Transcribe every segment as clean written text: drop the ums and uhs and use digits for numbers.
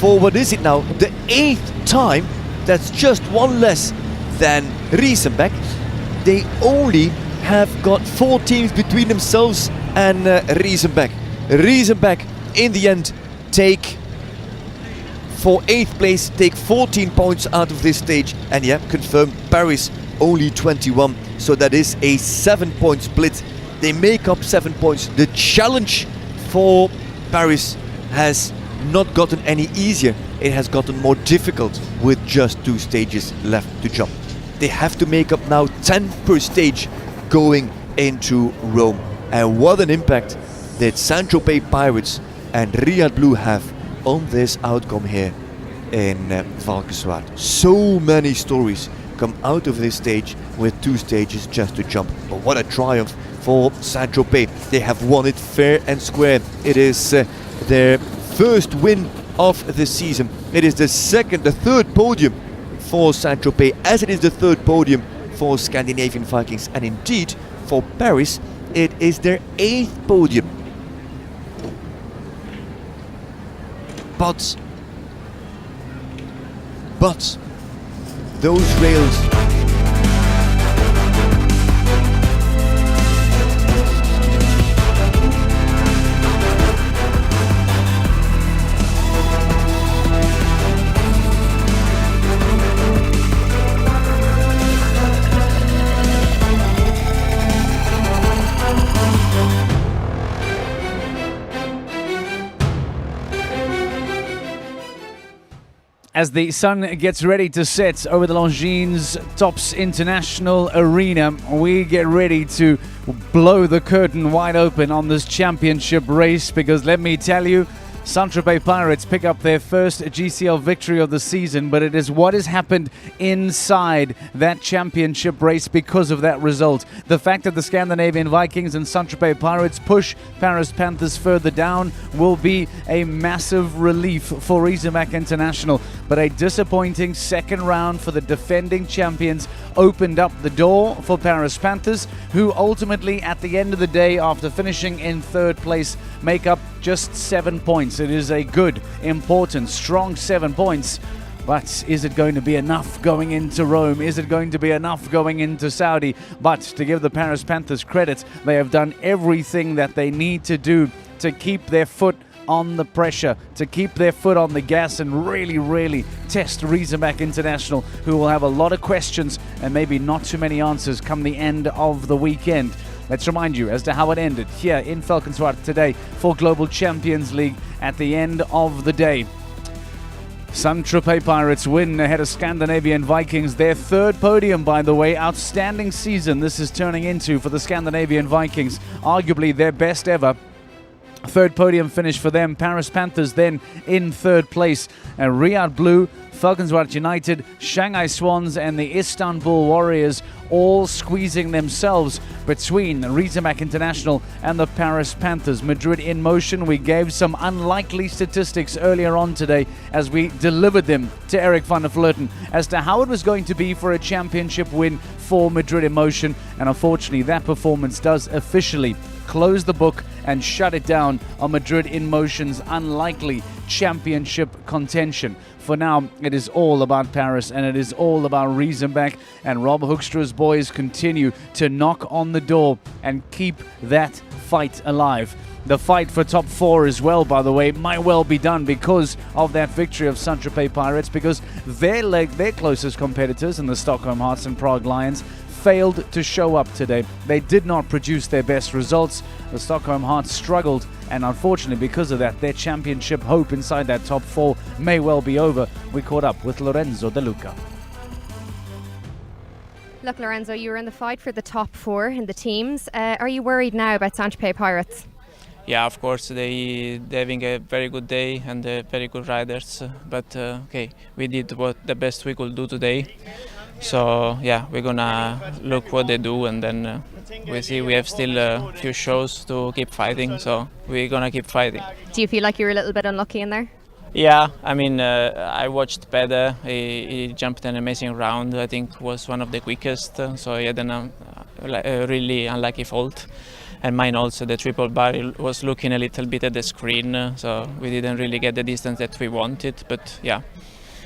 for what is it now? The 8th time. That's just one less than Riesenbeck. They only have got 4 teams between themselves and Riesenbeck. Riesenbeck in the end take for 8th place, take 14 points out of this stage, and yeah, confirm Paris only 21, so that is a 7-point split. They make up 7 points. The challenge for Paris has not gotten any easier, it has gotten more difficult with just 2 stages left to jump. They have to make up now 10 per stage going into Rome, and what an impact that Saint-Tropez Pirates and Riyadh Blue have on this outcome here in Valkenswaard. So many stories come out of this stage with 2 stages just to jump, but what a triumph for Saint-Tropez. They have won it fair and square. It is their first win of the season. It is the third podium for Saint-Tropez, as it is the 3rd podium for Scandinavian Vikings, and indeed for Paris it is their 8th podium. But those rails as the sun gets ready to set over the Longines Tops International Arena, we get ready to blow the curtain wide open on this championship race, because let me tell you, Saint-Tropez Pirates pick up their first GCL victory of the season, but it is what has happened inside that championship race because of that result. The fact that the Scandinavian Vikings and Saint-Tropez Pirates push Paris Panthers further down will be a massive relief for Riesenbeck International, but a disappointing second round for the defending champions opened up the door for Paris Panthers, who ultimately at the end of the day, after finishing in 3rd place, make up just 7 points. It is a good, important, strong 7 points. But is it going to be enough going into Rome? Is it going to be enough going into Saudi? But to give the Paris Panthers credit, they have done everything that they need to do to keep their foot on the pressure, to keep their foot on the gas and really test Riesenbeck International, who will have a lot of questions and maybe not too many answers come the end of the weekend. Let's remind you as to how it ended here in Valkenswaard today for Global Champions League at the end of the day. Saint-Tropez Pirates win ahead of Scandinavian Vikings. Their 3rd podium, by the way. Outstanding season this is turning into for the Scandinavian Vikings. Arguably their best ever. 3rd podium finish for them. Paris Panthers then in 3rd place. And Riyadh Blue, Valkenswaard United, Shanghai Swans and the Istanbul Warriors all squeezing themselves between Riesenbeck International and the Paris Panthers. Madrid in motion. We gave some unlikely statistics earlier on today as we delivered them to Eric van der Vleuten as to how it was going to be for a championship win for Madrid in motion, and unfortunately that performance does officially close the book and shut it down on Madrid in motion's unlikely championship contention. For now, it is all about Paris and it is all about Riesenbeck, and Rob Hoekstra's boys continue to knock on the door and keep that fight alive. The fight for top 4 as well, by the way, might well be done because of that victory of Saint-Tropez Pirates, because their closest competitors in the Stockholm Hearts and Prague Lions failed to show up today. They did not produce their best results. The Stockholm Hearts struggled, and unfortunately because of that, their championship hope inside that top 4 may well be over. We caught up with Lorenzo De Luca. Look, Lorenzo, you were in the fight for the top 4 in the teams. Are you worried now about Saint-Tropez Pirates? Yeah, of course, they're having a very good day and very good riders. But okay, we did the best we could do today. So yeah, we're gonna look what they do, and then we see. We have still a few shows to keep fighting, so we're gonna keep fighting. Do you feel like you were a little bit unlucky in there? Yeah, I mean, I watched Peder. He jumped an amazing round. I think was one of the quickest. So he had a really unlucky fault. and mine also. The triple barrel was looking a little bit at the screen, so we didn't really get the distance that we wanted, but yeah.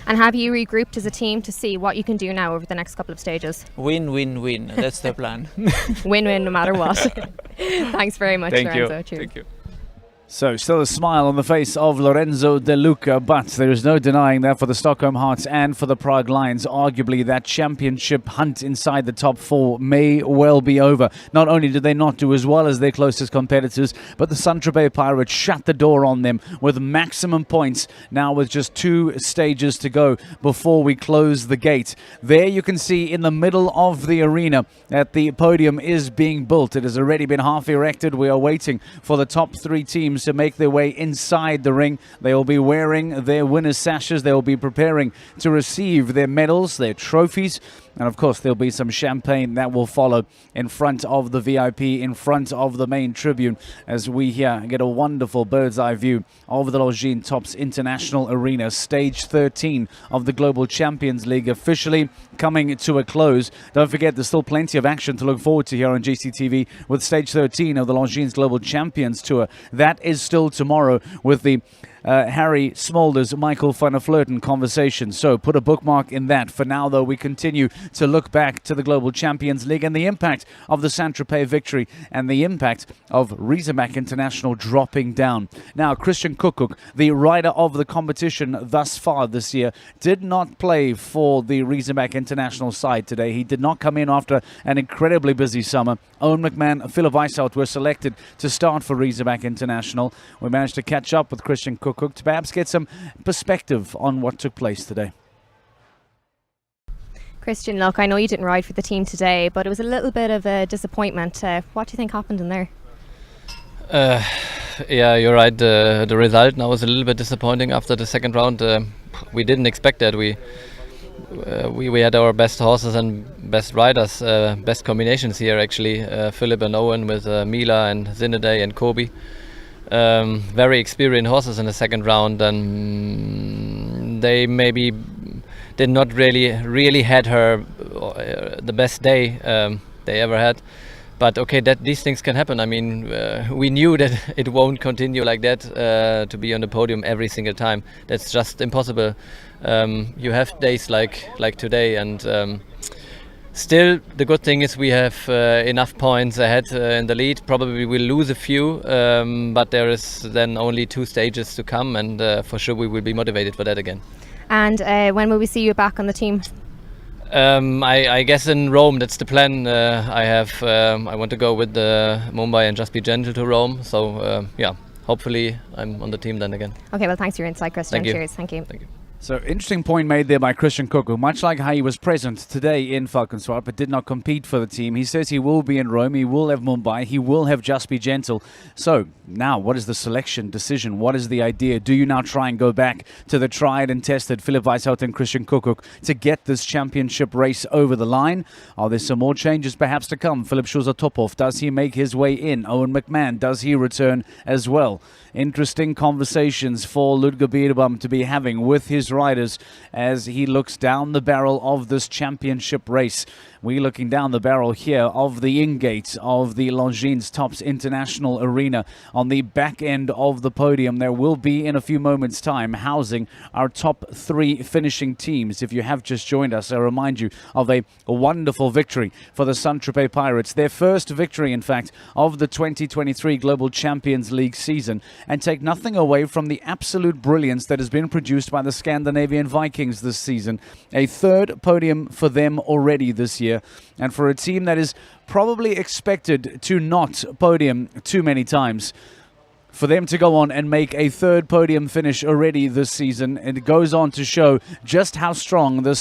And have you regrouped as a team to see what you can do now over the next couple of stages? Win, win, win. That's the plan. Win-win no matter what. Thanks very much, Lorenzo. Cheers. Thank you. So still a smile on the face of Lorenzo De Luca, but there is no denying that for the Stockholm Hearts and for the Prague Lions, arguably that championship hunt inside the top 4 may well be over. Not only did they not do as well as their closest competitors, but the Saint-Tropez Pirates shut the door on them with maximum points, now with just 2 stages to go before we close the gate. There you can see in the middle of the arena that the podium is being built. It has already been half erected. We are waiting for the top 3 teams to make their way inside the ring. They will be wearing their winners' sashes. They will be preparing to receive their medals, their trophies, and of course there'll be some champagne that will follow in front of the VIP, in front of the main tribune, as we here get a wonderful bird's eye view of the Longines Tops International Arena. Stage 13 of the Global Champions League officially coming to a close. Don't forget, there's still plenty of action to look forward to here on GCTV with stage 13 of the Longines Global Champions Tour. That is still tomorrow with the Harry Smolders, Michael van der Vleuten conversation. So put a bookmark in that. For now, though, we continue to look back to the Global Champions League and the impact of the Saint-Tropez victory and the impact of Riesenbach International dropping down. Now, Christian Kuckuck, the rider of the competition thus far this year, did not play for the Riesenbach International side today. He did not come in after an incredibly busy summer. Owen McMahon, Philip Weishaupt were selected to start for Riesenbach International. We managed to catch up with Christian Kuckuck to perhaps get some perspective on what took place today. Christian, look, I know you didn't ride for the team today, but it was a little bit of a disappointment. What do you think happened in there? Yeah, you're right. The result now was a little bit disappointing after the second round. We didn't expect that. We had our best horses and best riders, best combinations here actually. Philip and Owen with Mila and Zinedine and Kobe. Very experienced horses in the second round, and they maybe did not really had the best day they ever had. But okay, that these things can happen. I mean, we knew that it won't continue like that to be on the podium every single time. That's just impossible. You have days like today, and still, the good thing is we have enough points ahead in the lead. Probably we'll lose a few, but there is then only 2 stages to come, and for sure we will be motivated for that again. And when will we see you back on the team? I guess in Rome, that's the plan. I want to go with Mumbai and Just Be Gentle to Rome. So yeah, hopefully I'm on the team then again. Okay, well, thanks for your insight, Christian. Thank you. Cheers. Thank you. Thank you. So, interesting point made there by Christian Kuckuck. Much like how he was present today in Valkenswaard, but did not compete for the team. He says he will be in Rome, he will have Mumbai, he will have Just Be Gentle. So, now, what is the selection decision? What is the idea? Do you now try and go back to the tried and tested Philip Weishaupt and Christian Kuckuck to get this championship race over the line? Are there some more changes perhaps to come? Philip Schuser-Tophoff, does he make his way in? Owen McMahon, does he return as well? Interesting conversations for Ludger Biedebaum to be having with his riders as he looks down the barrel of this championship race. We're looking down the barrel here of the in-gate of the Longines Tops International Arena. On the back end of the podium, there will be, in a few moments' time, housing our top 3 finishing teams. If you have just joined us, I remind you of a wonderful victory for the Saint-Tropez Pirates. Their first victory, in fact, of the 2023 Global Champions League season. And take nothing away from the absolute brilliance that has been produced by the Scandinavian Vikings this season. A 3rd podium for them already this year. And for a team that is probably expected to not podium too many times, for them to go on and make a 3rd podium finish already this season, and it goes on to show just how strong this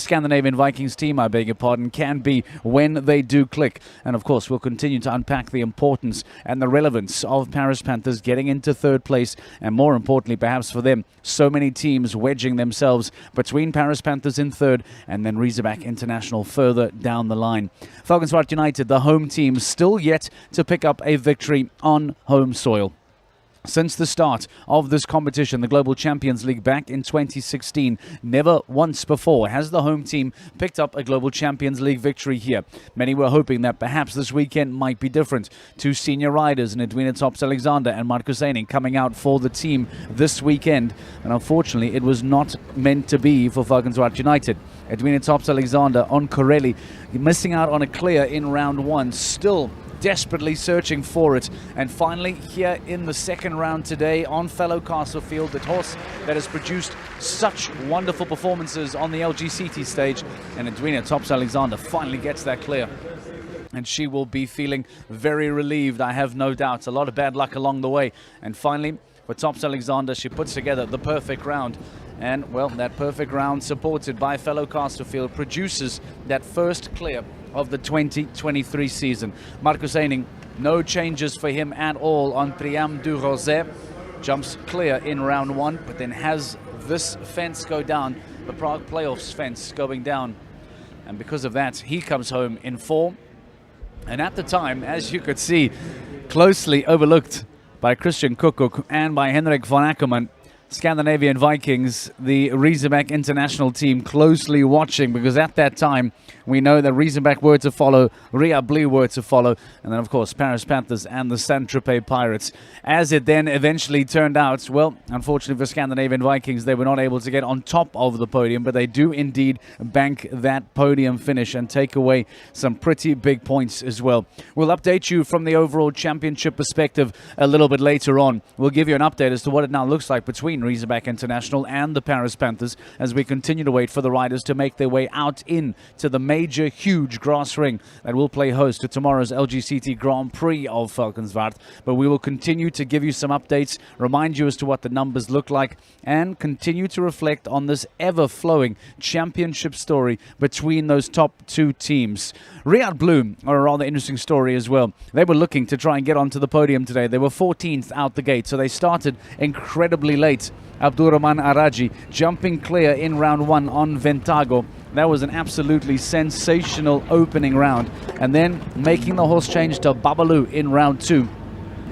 Scandinavian Vikings team, I beg your pardon, can be when they do click. And of course, we'll continue to unpack the importance and the relevance of Paris Panthers getting into 3rd place, and more importantly, perhaps for them, so many teams wedging themselves between Paris Panthers in 3rd and then Riesenbach International further down the line. Valkenswaard United, the home team, still yet to pick up a victory on home soil. Since the start of this competition, the Global Champions League back in 2016, never once before has the home team picked up a Global Champions League victory here. Many were hoping that perhaps this weekend might be different. Two senior riders in Edwina Tops-Alexander and Marcus Eining coming out for the team this weekend. And unfortunately, it was not meant to be for Valkenswaard United. Edwina Tops-Alexander on Corelli, missing out on a clear in round one, still desperately searching for it, and finally here in the second round today on fellow Castlefield, the horse that has produced such wonderful performances on the LGCT stage, and Edwina Tops-Alexander finally gets that clear. And she will be feeling very relieved, I have no doubt. A lot of bad luck along the way. And finally, for Tops-Alexander, she puts together the perfect round. And, well, that perfect round, supported by fellow Castlefield, produces that first clear of the 2023 season. Marcus Eining, no changes for him at all on Priam du Rosé. Jumps clear in round one, but then has this fence go down, the Prague Playoffs fence going down. And because of that, he comes home in form. And at the time, as you could see, closely overlooked by Christian Kukuk and by Henrik von Ackermann, Scandinavian Vikings, the Riesenbeck international team, closely watching, because at that time we know that Riesenbeck were to follow, Riyadh Blue were to follow, and then of course Paris Panthers and the Saint-Tropez Pirates. As it then eventually turned out, well, unfortunately for Scandinavian Vikings, they were not able to get on top of the podium, but they do indeed bank that podium finish and take away some pretty big points as well. We'll update you from the overall championship perspective a little bit later on. We'll give you an update as to what it now looks like between Riesenbeck International and the Paris Panthers as we continue to wait for the riders to make their way out into the major, huge grass ring that will play host to tomorrow's LGCT Grand Prix of Valkenswaard. But we will continue to give you some updates, remind you as to what the numbers look like, and continue to reflect on this ever-flowing championship story between those top two teams. Riyadh Blue are a rather interesting story as well. They were looking to try and get onto the podium today. They were 14th out the gate, so they started incredibly late. Abdurrahman Araji jumping clear in round one on Ventago. That was an absolutely sensational opening round. And then making the horse change to Babalu in round two.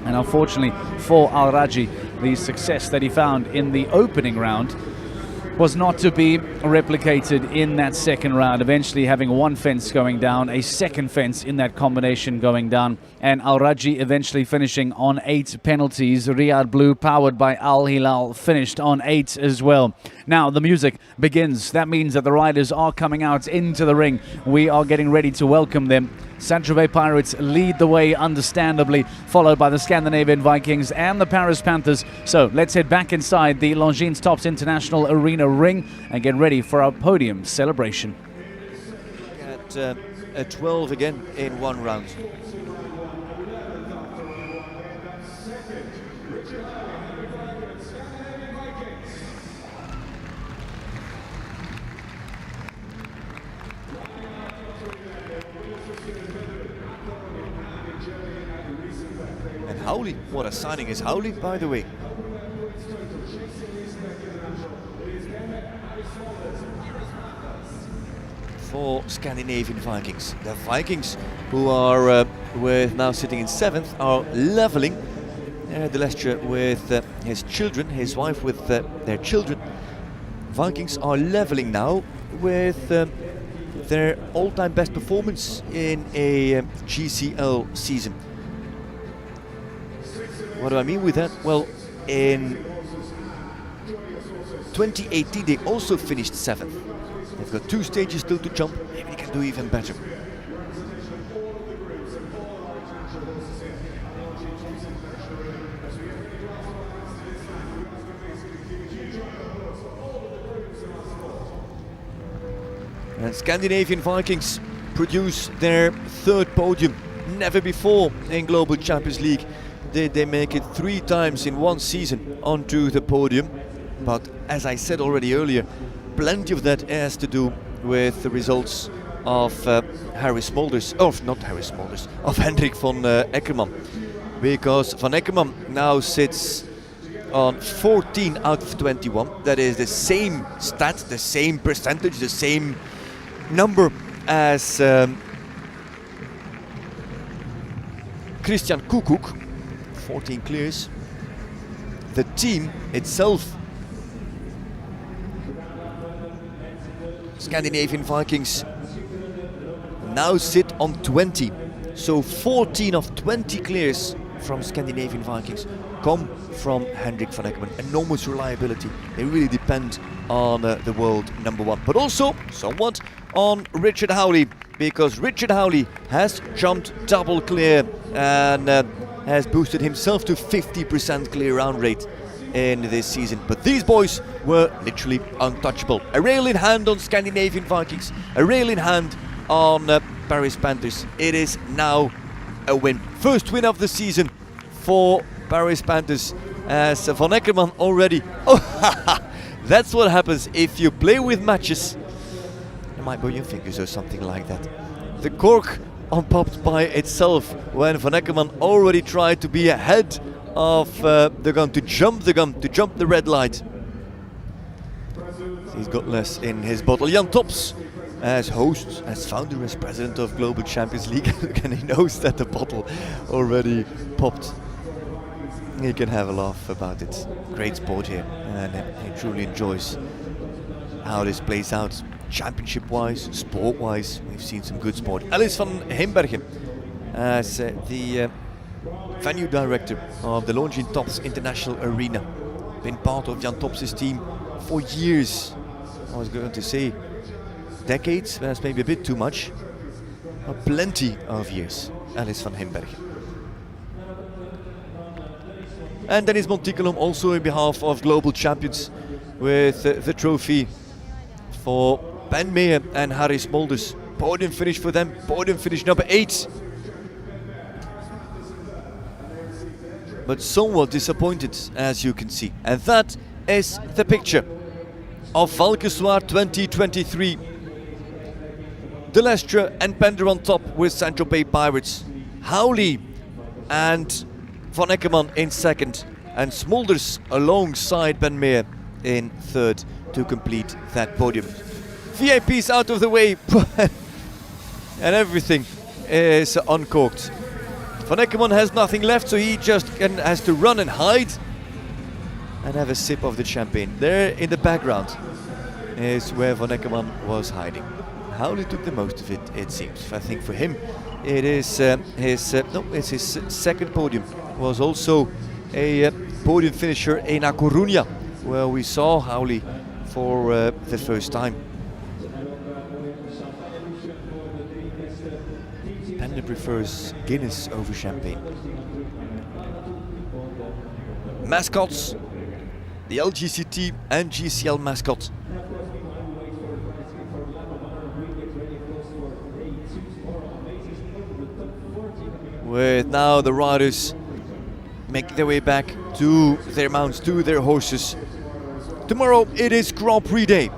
And unfortunately for Araji, the success that he found in the opening round was not to be replicated in that second round, eventually having one fence going down, a second fence in that combination going down, and Al-Raji eventually finishing on 8 penalties. Riyadh Blue, powered by Al Hilal, finished on 8 as well. Now the music begins. That means that the riders are coming out into the ring. We are getting ready to welcome them. Saint-Tropez Pirates lead the way, understandably, followed by the Scandinavian Vikings and the Paris Panthers. So let's head back inside the Longines Tops International Arena ring and get ready for our podium celebration. At a 12 again in one round. And Howley, what a signing is Howley, by the way. For Scandinavian Vikings. The Vikings, who are with now sitting in 7th, are leveling. The Leicester with his children, his wife with their children. Vikings are leveling now with their all-time best performance in a GCL season. What do I mean with that? Well, in 2018 they also finished 7th. They've got 2 stages still to jump. Maybe they can do even better. And Scandinavian Vikings produce their 3rd podium. Never before in Global Champions League did they make it 3 times in one season onto the podium. But as I said already earlier, plenty of that has to do with the results of Harry Smolders, of Hendrik von Eckermann, because von Eckermann now sits on 14 out of 21. That is the same stat, the same percentage, the same number as Christian Kukuk. 14 clears. the team itself. Scandinavian Vikings now sit on 20. So 14 of 20 clears from Scandinavian Vikings come from Hendrik van Eckermann. Enormous reliability. They really depend on the world number one. But also somewhat on Richard Howley, because Richard Howley has jumped double clear and has boosted himself to 50% clear round rate in this season. But these boys were literally untouchable. A rail in hand on Scandinavian Vikings, a rail in hand on Paris Panthers. It is now a win. First win of the season for Paris Panthers, as Van Eckermann already... Oh, that's what happens if you play with matches. You might burn your fingers or something like that. The cork unpopped by itself when Van Eckermann already tried to be ahead of the gun, to jump the red light. He's got less in his bottle. Jan Tops, as host, as founder, as president of Global Champions League, and he knows that the bottle already popped. He can have a laugh about it. Great sport here, and he truly enjoys how this plays out. Championship-wise, sport-wise, we've seen some good sport. Alice van Himbergen, as the venue director of the Longines Tops International Arena, been part of Jan Tops' team for years. I was going to say decades, that's maybe a bit too much, but plenty of years. Alice van Himbergen. And Dennis Monticulum also on behalf of Global Champions with the trophy for Ben Meyer and Harry Smolders. Podium finish for them, podium finish number 8. But somewhat disappointed, as you can see. And that is the picture of Valkenswaard 2023. De Lestre and Pender on top with Saint-Tropez Pirates. Howley and Van Eckermann in second, and Smolders alongside Ben Meyer in third to complete that podium. VIPs out of the way and everything is uncorked. Van Eckermann has nothing left, so he just has to run and hide and have a sip of the champagne. There in the background is where Van Eckermann was hiding. Howley took the most of it, it seems. I think for him it is his second podium. Was also a podium finisher in A Coruña, where we saw Howley for the first time. Pender prefers Guinness over champagne. Mascots, the LGCT and GCL mascot. With now the riders make their way back to their mounts, to their horses. Tomorrow it is Grand Prix Day,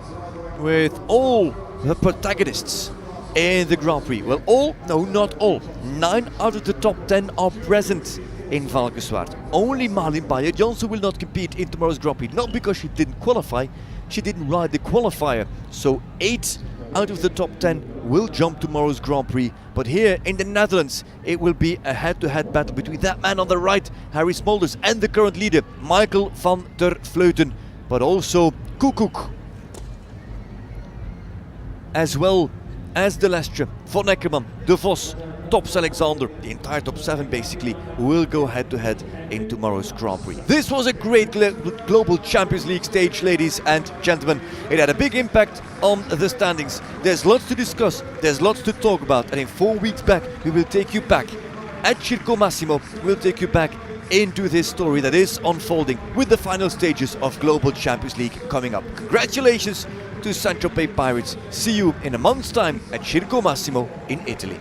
with all the protagonists in the Grand Prix. Well, all? No, not all. 9 out of the top 10 are present in Valkenswaard. Only Malin Bayer-Jansen will not compete in tomorrow's Grand Prix, not because she didn't qualify, she didn't ride the qualifier. So 8 out of the top 10 will jump tomorrow's Grand Prix. But here in the Netherlands, it will be a head-to-head battle between that man on the right, Harry Smolders, and the current leader, Michael van der Vleuten. But also Koekoek, as well as De Lestre, Van Eckermann, De Vos, Tops Alexander, the entire top 7 basically, will go head-to-head in tomorrow's Grand Prix. This was a great Global Champions League stage, ladies and gentlemen. It had a big impact on the standings. There's lots to discuss, there's lots to talk about, and in 4 weeks back, we will take you back at Circo Massimo. We'll take you back into this story that is unfolding with the final stages of Global Champions League coming up. Congratulations to Saint-Tropez Pirates. See you in a month's time at Circo Massimo in Italy.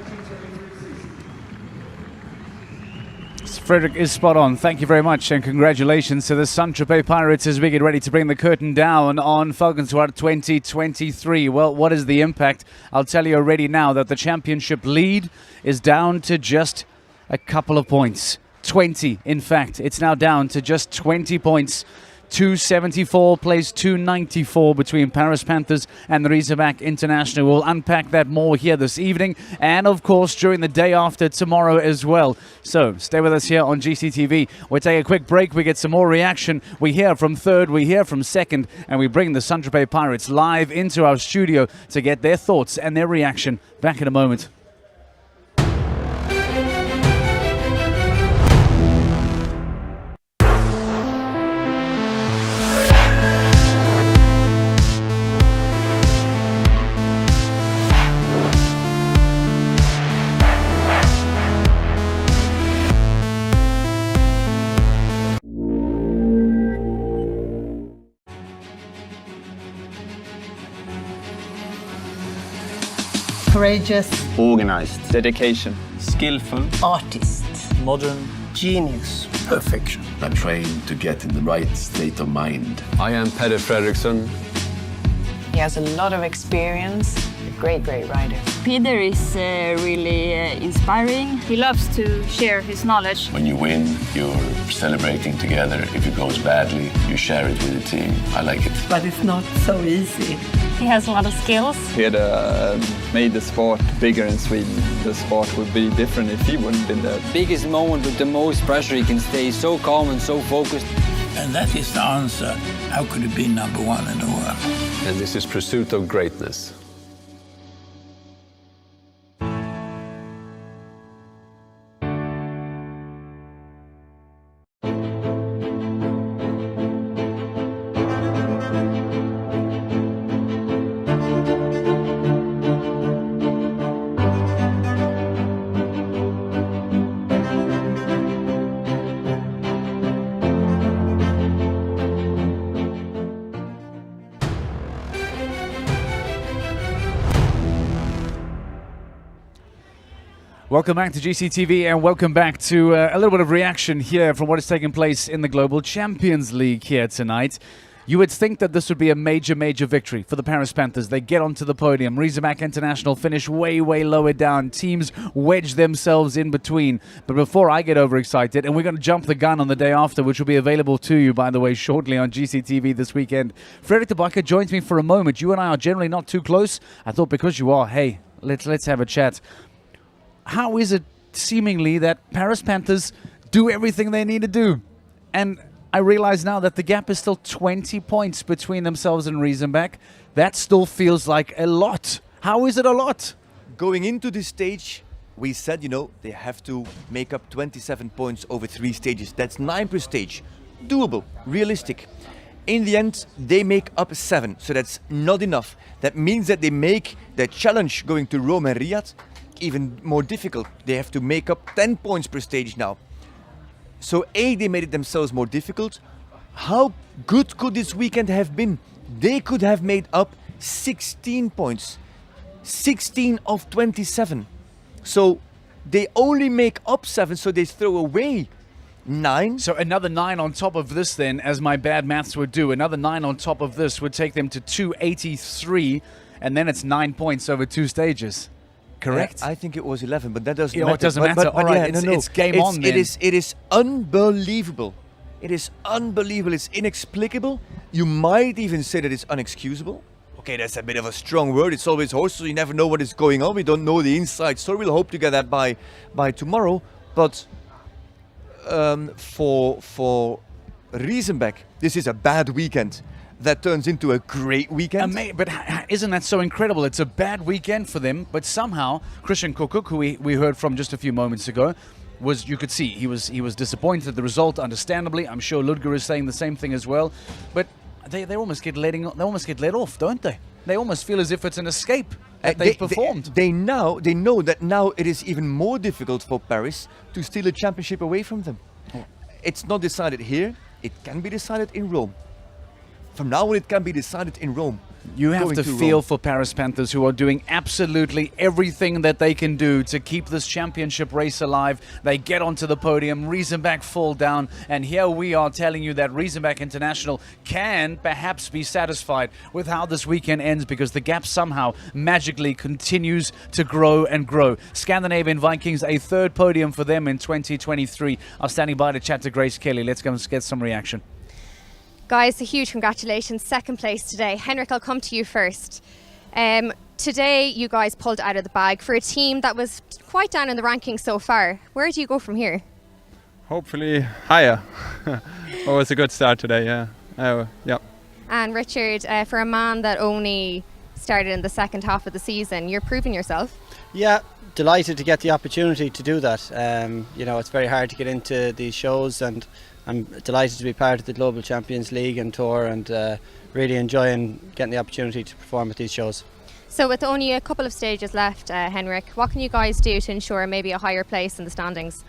Frederick is spot on. Thank you very much, and congratulations to the Saint-Tropez Pirates as we get ready to bring the curtain down on Valkenswaard 2023. Well, what is the impact? I'll tell you already now that the championship lead is down to just a couple of points. 20, in fact. It's now down to just 20 points 274 plays 294 between Paris Panthers and the Razorback International. We'll unpack that more here this evening and, of course, during the day after tomorrow as well. So stay with us here on GCTV. We'll take a quick break. We get some more reaction. We hear from third, we hear from second, and we bring the Saint-Tropez Pirates live into our studio to get their thoughts and their reaction. Back in a moment. Courageous, organized, dedication, skillful, artist, modern, genius, perfection. I'm trying to get in the right state of mind. I am Peder Fredriksson. He has a lot of experience, a great rider. Peder is really inspiring. He loves to share his knowledge. When you win, you're celebrating together. If it goes badly, you share it with the team. I like it. but it's not so easy. He has a lot of skills. Peder made the sport bigger in Sweden. The sport would be different if he wouldn't been there. Biggest moment with the most pressure, he can stay so calm and so focused. And that is the answer. How could it be number one in the world? And this is pursuit of greatness. Welcome back to GCTV and welcome back to a little bit of reaction here from what is taking place in the Global Champions League here tonight. You would think that this would be a major victory for the Paris Panthers. They get onto the podium. Razorback International finish way lower down. Teams wedge themselves in between. But before I get overexcited, and we're going to jump the gun on the day after, which will be available to you, by the way, shortly on GCTV this weekend. Fredrik de Backer joins me for a moment. You and I are generally not too close. I thought because you are, hey, let's have a chat. How is it seemingly that Paris Panthers do everything they need to do? And I realize now that the gap is still 20 points between themselves and Razorback. That still feels like a lot. How is it a lot? Going into this stage, we said, they have to make up 27 points over 3 stages. That's 9 per stage. Doable, realistic. In the end, they make up 7, so that's not enough. That means that they make the challenge going to Rome and Riyadh even more difficult. They have to make up 10 points per stage now. So they made it themselves more difficult. How good could this weekend have been? They could have made up 16 points. 16 of 27. So they only make up 7, so they throw away 9. So another 9 on top of this then, as my bad maths would do. Another 9 on top of this would take them to 283, and then it's 9 points over 2 stages. Correct? I think it was 11, but that doesn't matter. It doesn't matter. All right, it's game on then. It is unbelievable. It is unbelievable. It's inexplicable. You might even say that it's unexcusable. Okay, that's a bit of a strong word. It's always horse, so you never know what is going on. We don't know the inside story. We'll hope to get that by tomorrow. But for Razorback, this is a bad weekend that turns into a great weekend. But isn't that so incredible? It's a bad weekend for them, but somehow Christian Kokuk, who we heard from just a few moments ago, you could see he was disappointed at the result, understandably. I'm sure Ludger is saying the same thing as well. But they almost get let off, don't they? They almost feel as if it's an escape that they've performed. They know that now it is even more difficult for Paris to steal a championship away from them. Oh. It's not decided here. It can be decided in Rome. From now on, it can be decided in Rome. You have to feel for Paris Panthers, who are doing absolutely everything that they can do to keep this championship race alive. They get onto the podium, Razorback fall down, and here we are telling you that Razorback International can perhaps be satisfied with how this weekend ends, because the gap somehow magically continues to grow and grow. Scandinavian Vikings, a 3rd podium for them in 2023, are standing by to chat to Grace Kelly. Let's go and get some reaction. Guys, a huge congratulations. Second place today. Henrik, I'll come to you first. Today, you guys pulled out of the bag for a team that was quite down in the rankings so far. Where do you go from here? Hopefully higher. It was a good start today, yeah. Yeah. And Richard, for a man that only started in the second half of the season, you're proving yourself. Yeah, delighted to get the opportunity to do that. You know, it's very hard to get into these shows, and I'm delighted to be part of the Global Champions League and Tour, and really enjoying getting the opportunity to perform at these shows. So with only a couple of stages left, Henrik, what can you guys do to ensure maybe a higher place in the standings?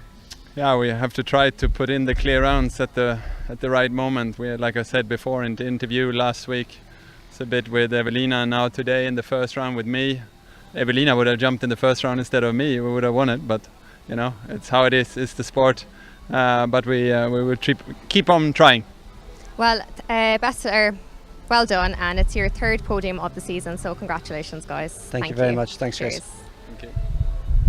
Yeah, we have to try to put in the clear rounds at the right moment. We, like I said before in the interview last week, it's a bit with Evelina, and now today in the first round with me. Evelina would have jumped in the first round instead of me. We would have won it, but you know, it's how it is. It's the sport. But we will keep on trying. Well, well done, and it's your third podium of the season, so congratulations, guys. Thank you very much. Thanks, Grace. Thank you.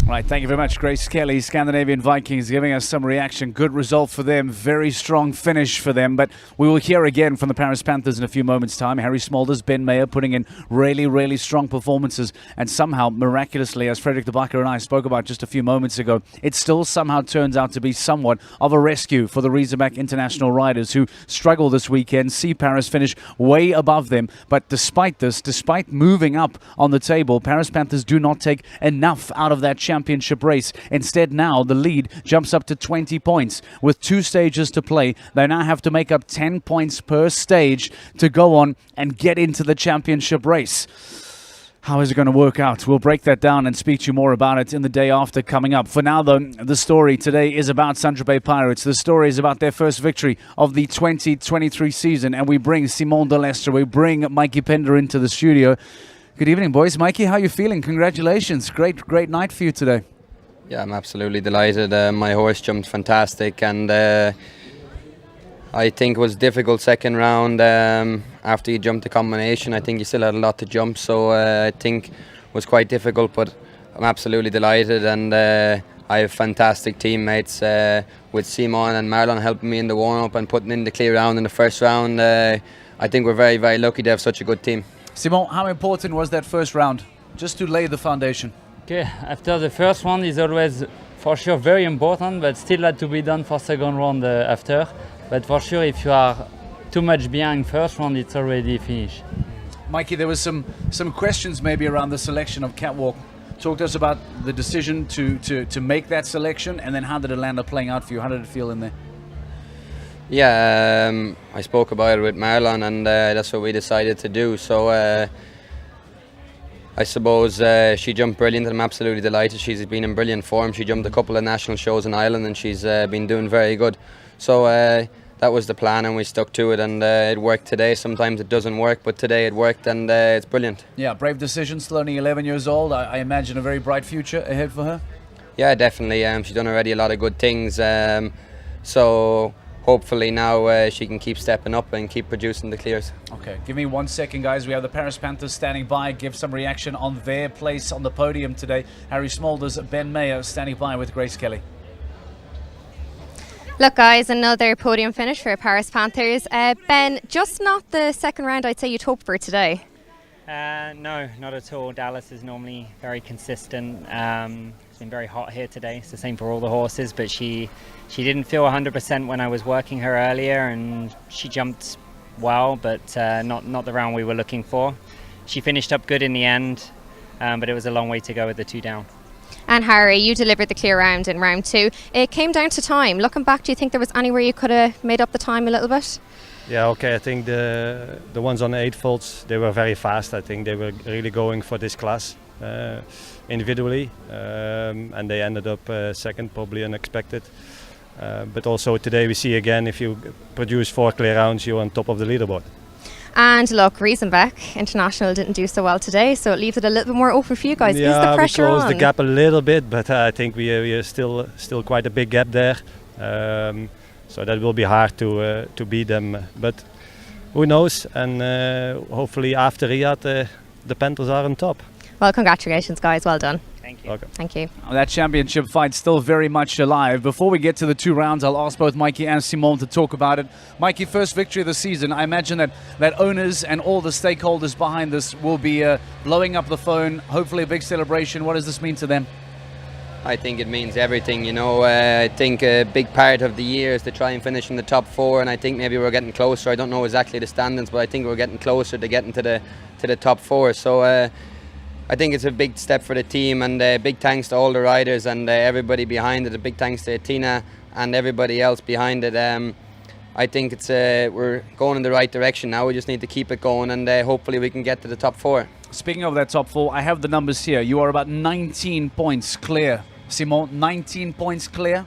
Right, thank you very much, Grace Kelly. Scandinavian Vikings giving us some reaction. Good result for them. Very strong finish for them. But we will hear again from the Paris Panthers in a few moments' time. Harry Smulders, Ben Mayer putting in really, really strong performances. And somehow, miraculously, as Frederick de Backer and I spoke about just a few moments ago, it still somehow turns out to be somewhat of a rescue for the Riesenbeck International riders who struggle this weekend. See Paris finish way above them. But despite this, despite moving up on the table, Paris Panthers do not take enough out of that championship race. Instead, now the lead jumps up to 20 points. With 2 stages to play, they now have to make up 10 points per stage to go on and get into the championship race. How is it going to work out? We'll break that down and speak to you more about it in the day after coming up. For now, though, the story today is about Saint-Tropez Pirates. The story is about their first victory of the 2023 season. And we bring Simon de Lestre, we bring Mikey Pender into the studio. Good evening, boys. Mikey, how are you feeling? Congratulations. Great night for you today. Yeah, I'm absolutely delighted. My horse jumped fantastic, and I think it was difficult second round after he jumped the combination. I think he still had a lot to jump, so I think it was quite difficult, but I'm absolutely delighted, and I have fantastic teammates with Simon and Marlon helping me in the warm-up and putting in the clear round in the first round. I think we're very, very lucky to have such a good team. Simon, how important was that first round, just to lay the foundation? Okay, after the first round is always for sure very important, but still had to be done for second round after. But for sure, if you are too much behind first round, it's already finished. Mikey, there was some questions maybe around the selection of Catwalk. Talk to us about the decision to make that selection, and then how did it land up playing out for you? How did it feel in there? Yeah, I spoke about it with Marlon, and that's what we decided to do. So I suppose she jumped brilliant, and I'm absolutely delighted. She's been in brilliant form. She jumped a couple of national shows in Ireland, and she's been doing very good. So that was the plan, and we stuck to it, and it worked today. Sometimes it doesn't work, but today it worked, and it's brilliant. Yeah, brave decision, still only 11 years old. I imagine a very bright future ahead for her. Yeah, definitely. She's done already a lot of good things. So hopefully now she can keep stepping up and keep producing the clears. Okay, give me 1 second, guys. We have the Paris Panthers standing by. Give some reaction on their place on the podium today. Harry Smulders, Ben Mayer standing by with Grace Kelly. Look, guys, another podium finish for Paris Panthers. Ben, just not the second round I'd say you'd hope for today. No, not at all. Dallas is normally very consistent. It's been very hot here today. It's the same for all the horses, but she didn't feel 100% when I was working her earlier, and she jumped well, but not the round we were looking for. She finished up good in the end, but it was a long way to go with the 2 down. And Harry, you delivered the clear round in round 2. It came down to time. Looking back, do you think there was anywhere you could have made up the time a little bit? Yeah, okay, I think the ones on the 8 volts, they were very fast. I think they were really going for this class individually, and they ended up second, probably unexpected. But also today we see again, if you produce 4 clear rounds, you're on top of the leaderboard. And look, Riesenbeck International didn't do so well today, so it leaves it a little bit more open for you guys. Yeah, is the pressure we closed on? the gap a little bit, but I think we are still quite a big gap there. So that will be hard to beat them, but who knows? And hopefully after Riyadh, the Panthers are on top. Well, congratulations, guys. Well done. Thank you. Okay. Thank you. That championship fight's still very much alive. Before we get to the 2 rounds, I'll ask both Mikey and Simon to talk about it. Mikey, first victory of the season. I imagine that owners and all the stakeholders behind this will be blowing up the phone. Hopefully a big celebration. What does this mean to them? I think it means everything, you know. I think a big part of the year is to try and finish in the top 4, and I think maybe we're getting closer. I don't know exactly the standings, but I think we're getting closer to getting to the top 4. So I think it's a big step for the team, and big thanks to all the riders and everybody behind it. A big thanks to Tina and everybody else behind it. I think it's we're going in the right direction now. We just need to keep it going, and hopefully we can get to the top 4. Speaking of that top 4, I have the numbers here. You are about 19 points clear. Simon, 19 points clear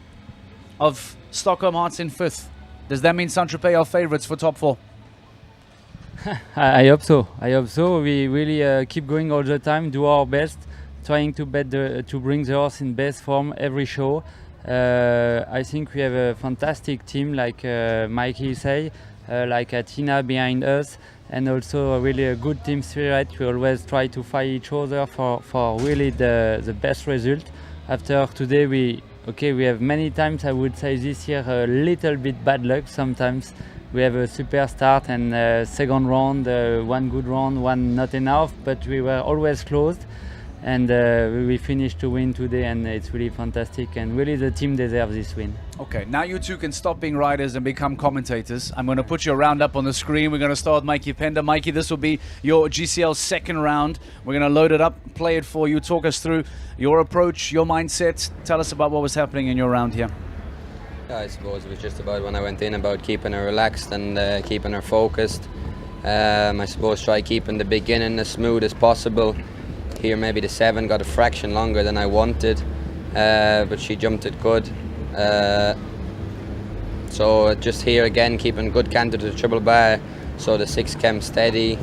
of Stockholm Hearts in 5th. Does that mean Saint-Tropez are favourites for top 4? I hope so. I hope so. We really keep going all the time, do our best, trying to bring the horse in best form every show. I think we have a fantastic team, like Mikey say, like Tina behind us, and also really a good team spirit. We always try to fight each other for really the best result. After today, we have many times, I would say this year, a little bit bad luck. Sometimes we have a super start and second round, one good round, one not enough, but we were always closed. And we finished to win today, and it's really fantastic, and really the team deserves this win. Okay, now you two can stop being riders and become commentators. I'm going to put your round up on the screen. We're going to start with Mikey Pender. Mikey, this will be your GCL second round. We're going to load it up, play it for you, talk us through your approach, your mindset. Tell us about what was happening in your round here. Yeah, I suppose it was just about when I went in about keeping her relaxed and keeping her focused. I suppose try keeping the beginning as smooth as possible. Here maybe the 7 got a fraction longer than I wanted, but she jumped it good. So just here again keeping good canter to the triple bar, so the 6 came steady.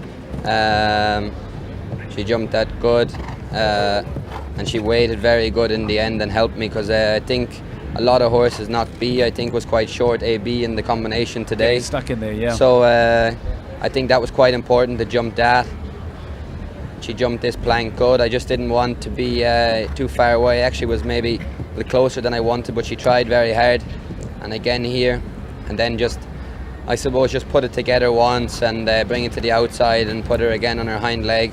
She jumped that good, and she waited very good in the end and helped me, because I think a lot of horses, not B, I think was quite short A-B in the combination today. Stuck in there, yeah. So I think that was quite important to jump that. She jumped this plank good. I just didn't want to be too far away. Actually was maybe a little closer than I wanted, but she tried very hard. And again here, and then just, I suppose, just put it together once and bring it to the outside and put her again on her hind leg.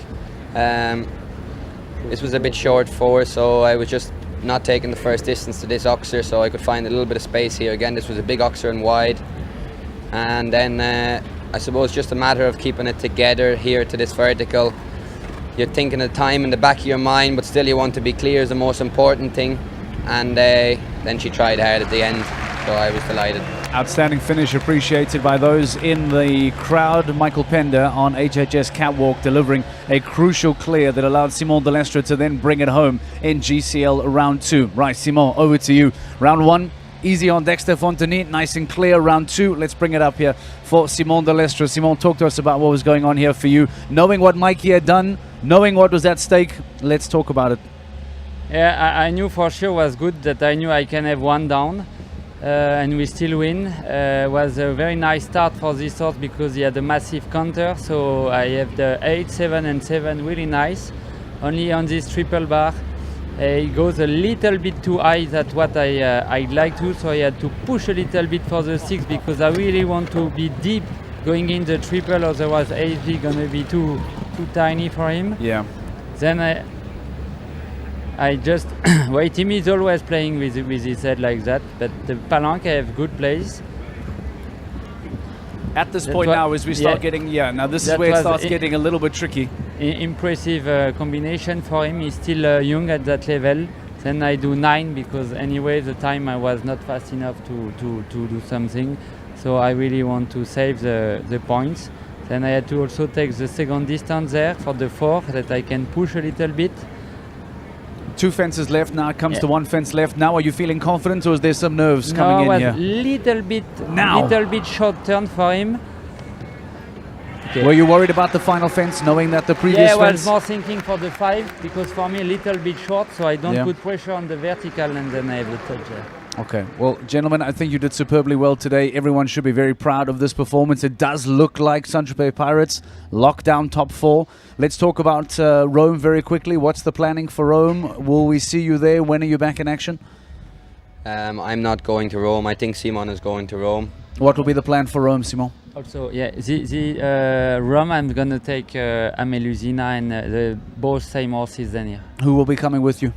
This was a bit short for, so I was just not taking the first distance to this oxer, so I could find a little bit of space here. Again, this was a big oxer and wide. And then I suppose just a matter of keeping it together here to this vertical. You're thinking of time in the back of your mind, but still you want to be clear is the most important thing. And then she tried hard at the end, so I was delighted. Outstanding finish, appreciated by those in the crowd. Michael Pender on HHS Catwalk delivering a crucial clear that allowed Simon Delestre to then bring it home in GCL round 2. Right, Simon, over to you. Round 1, easy on Dexter Fontenay, nice and clear. Round 2, let's bring it up here for Simon Delestre. Simon, talk to us about what was going on here for you. Knowing what Mikey had done, knowing what was at stake, let's talk about it. Yeah, I knew for sure was good that I knew I can have 1 down, and we still win. Was a very nice start for this horse because he had a massive counter, so I have the 8, 7 and 7 really nice. Only on this triple bar, it goes a little bit too high than what I'd like to, so I had to push a little bit for the 6 because I really want to be deep going in the triple, otherwise AV gonna be too tiny for him. Yeah. Then I just wait. Tim is always playing with his head like that, but the palanque I have good place. At this point now, as we start getting, now this is where it starts getting a little bit tricky. Impressive combination for him. He's still young at that level. Then I do 9 because anyway the time I was not fast enough to do something. So I really want to save the points. Then I had to also take the second distance there for the 4 that I can push a little bit. 2 fences left, now it comes to 1 fence left. Now are you feeling confident, or is there some nerves coming in here? Little bit short turn for him. Okay. Were you worried about the final fence, knowing that the previous fence? Yeah, I was more thinking for the 5, because for me a little bit short, so I don't put pressure on the vertical, and then I have the touch there. Okay, well, gentlemen, I think you did superbly well today. Everyone should be very proud of this performance. It does look like Saint-Tropez Pirates locked down top 4. Let's talk about Rome very quickly. What's the planning for Rome? Will we see you there? When are you back in action? I'm not going to Rome. I think Simon is going to Rome. What will be the plan for Rome, Simon? Also, yeah, the Rome, I'm gonna take Amelusina and the both same horses than here. Who will be coming with you?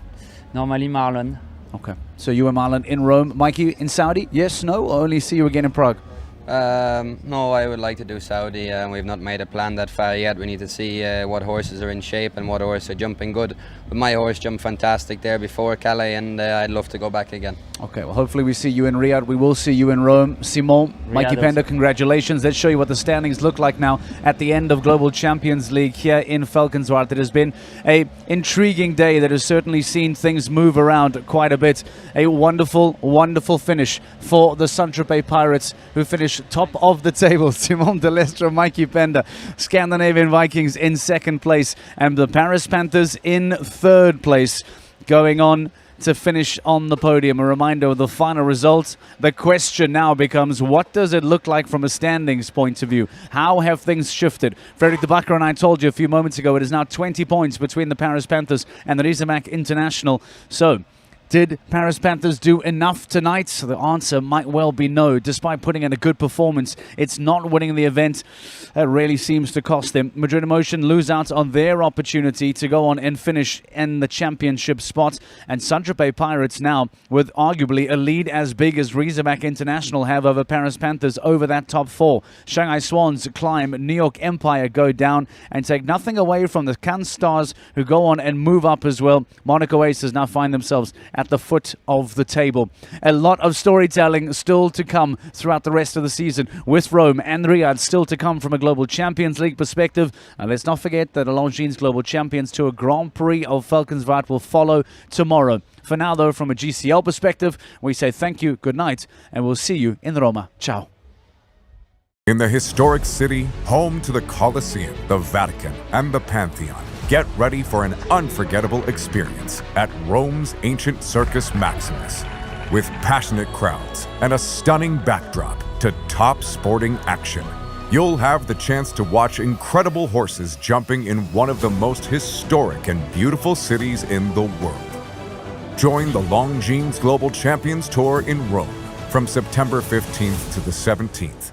Normally Marlon. Okay, so you and Marlon in Rome. Mikey, in Saudi? Yes, no, or only see you again in Prague? No, I would like to do Saudi. We've not made a plan that far yet. We need to see what horses are in shape and what horses are jumping good. But my horse jumped fantastic there before Calais, and I'd love to go back again. Okay, well, hopefully we see you in Riyadh. We will see you in Rome. Simon, Mikey Pender, congratulations. Let's show you what the standings look like now at the end of Global Champions League here in Valkenswaard. It has been an intriguing day that has certainly seen things move around quite a bit. A wonderful, wonderful finish for the Saint-Tropez Pirates, who finished top of the table. Simon de Lestre, Mikey Pender, Scandinavian Vikings in second place, and the Paris Panthers in third place, going on to finish on the podium. A reminder of the final results. The question now becomes, what does it look like from a standings point of view? How have things shifted? Frederick de Backer and I told you a few moments ago, it is now 20 points between the Paris Panthers and the Riesenbach International. So, did Paris Panthers do enough tonight? So the answer might well be no. Despite putting in a good performance, it's not winning the event. That really seems to cost them. Madrid Emotion lose out on their opportunity to go on and finish in the championship spot. And Saint-Tropez Pirates now, with arguably a lead as big as Riesenbach International have over Paris Panthers over that top 4. Shanghai Swans climb, New York Empire go down, and take nothing away from the Cannes Stars, who go on and move up as well. Monaco Aces now find themselves at the foot of the table. A lot of storytelling still to come throughout the rest of the season, with Rome and Riyadh still to come from a Global Champions League perspective. And let's not forget that Longines Global Champions Tour Grand Prix of Valkenswaard will follow tomorrow. For now, though, from a GCL perspective, we say thank you, good night, and we'll see you in Roma. Ciao. In the historic city, home to the Colosseum, the Vatican, and the Pantheon, get ready for an unforgettable experience at Rome's ancient Circus Maximus. With passionate crowds and a stunning backdrop to top sporting action, you'll have the chance to watch incredible horses jumping in one of the most historic and beautiful cities in the world. Join the Longines Global Champions Tour in Rome from September 15th to the 17th.